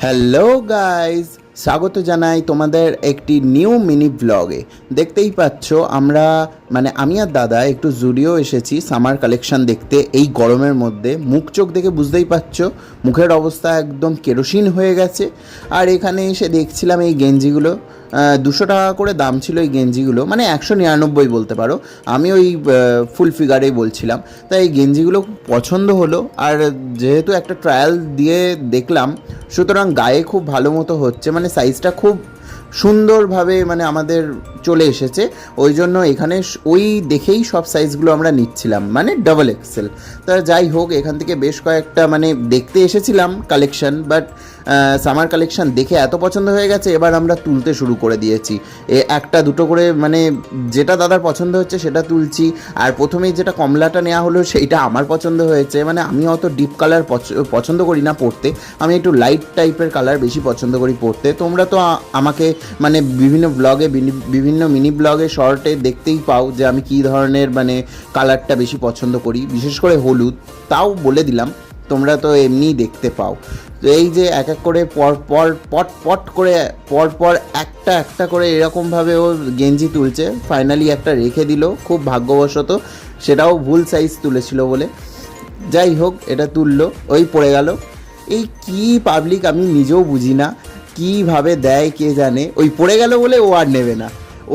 Hello guys, স্বাগত জানাই তোমাদের একটি নিউ মিনি ব্লগে। দেখতেই পাচ্ছ আমি আর দাদা একটু জুডিও এসেছি সামার কালেকশন দেখতে। এই গরমের মধ্যে মুখ চোখ দেখে বুঝতেই পারছো মুখের অবস্থা একদম কেরোসিন হয়ে গেছে। আর এখানে এসে দেখছিলাম এই গেঞ্জিগুলো 200 টাকা করে দাম ছিল এই গেঞ্জিগুলো, মানে 199 বলতে পারো। আমি ওই ফুল ফিগারেই বলছিলাম। তাই এই গেঞ্জিগুলো খুব পছন্দ হলো, আর যেহেতু একটা ট্রায়াল দিয়ে দেখলাম সুতরাং গায়ে খুব ভালো মতো হচ্ছে, মানে সাইজটা খুব সুন্দরভাবে মানে আমাদের চলে এসেছে। ওই জন্য এখানে ওই দেখেই সব সাইজগুলো আমরা নিচ্ছিলাম, মানে ডাবল এক্সেল। তা যাই হোক, এখান থেকে বেশ কয়েকটা মানে দেখতে এসেছিলাম কালেকশান, বাট সামার কালেকশান দেখে এত পছন্দ হয়ে গেছে এবার আমরা তুলতে শুরু করে দিয়েছি। একটা দুটো করে মানে যেটা দাদার পছন্দ হচ্ছে সেটা তুলছি। আর প্রথমেই যেটা কমলাটা নেওয়া হলো সেইটা আমার পছন্দ হয়েছে। মানে আমি অত ডিপ কালার পছন্দ করি না পরতে, আমি একটু লাইট টাইপের কালার বেশি পছন্দ করি পরতে। তোমরা তো আমাকে মানে বিভিন্ন ব্লগে, বিভিন্ন মিনি ব্লগে, শর্টে দেখতেই পাও যে আমি কী ধরনের মানে কালারটা বেশি পছন্দ করি, বিশেষ করে হলুদ। তাও বলে দিলাম, তোমরা তো এমনিই দেখতে পাও। তো এই যে এক এক করে পর একটা একটা করে এরকমভাবে ও গেঞ্জি তুলছে। ফাইনালি একটা রেখে দিল, খুব ভাগ্যবশত, সেটাও ভুল সাইজ তুলেছিল বলে। যাই হোক, এটা তুললো, ওই পড়ে গেল। এই কি পাবলিক আমি নিজেও বুঝি না, কীভাবে দেয় কে জানে। ওই পড়ে গেল বলে ও আর নেবে না,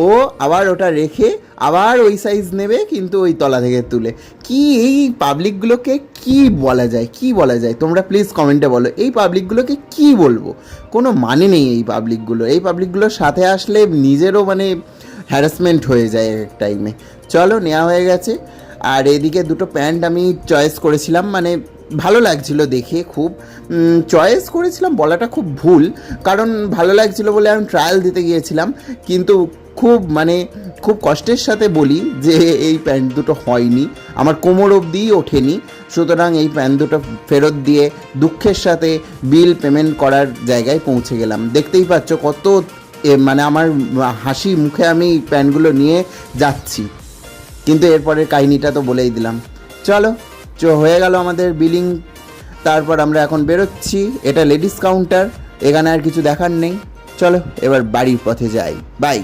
ও আবার ওটা রেখে আবার ওই সাইজ নেবে, কিন্তু ওই তলা থেকে তুলে। কি এই পাবলিকগুলোকে কি বলা যায়, কি বলা যায়? তোমরা প্লিজ কমেন্টে বলো, এই পাবলিকগুলোকে কি বলবো? কোনো মানে নেই এই পাবলিকগুলোর সাথে আসলে নিজেরও মানে হ্যারাসমেন্ট হয়ে যায় এক টাইমে। চলো, নেওয়া হয়ে গেছে। আর এদিকে দুটো প্যান্ট আমি চয়েস করেছিলাম, মানে ভালো লাগছিল দেখে। খুব চয়েস করেছিলাম বলাটা খুব ভুল, কারণ ভালো লাগছিল বলে আমি ট্রায়াল দিতে গিয়েছিলাম। কিন্তু খুব কষ্টের সাথে বলি যে এই প্যান্ট দুটো হয়নি, আমার কোমর অবধিই ওঠেনি। সুতরাং এই প্যান্ট দুটো ফেরত দিয়ে দুঃখের সাথে বিল পেমেন্ট করার জায়গায় পৌঁছে গেলাম। দেখতেই পাচ্ছ কত মানে আমার হাসি মুখে আমি প্যান্টগুলো নিয়ে যাচ্ছি। কিন্তু এরপরের কাহিনিটা তো বলেই দিলাম। চলো, হয়ে গেল আমাদের বিলিং। তারপর আমরা এখন বেরোচ্ছি। এটা লেডিস কাউন্টার, এখানে আর কিছু দেখার নেই। চলো এবার বাড়ির পথে যাই। বাই।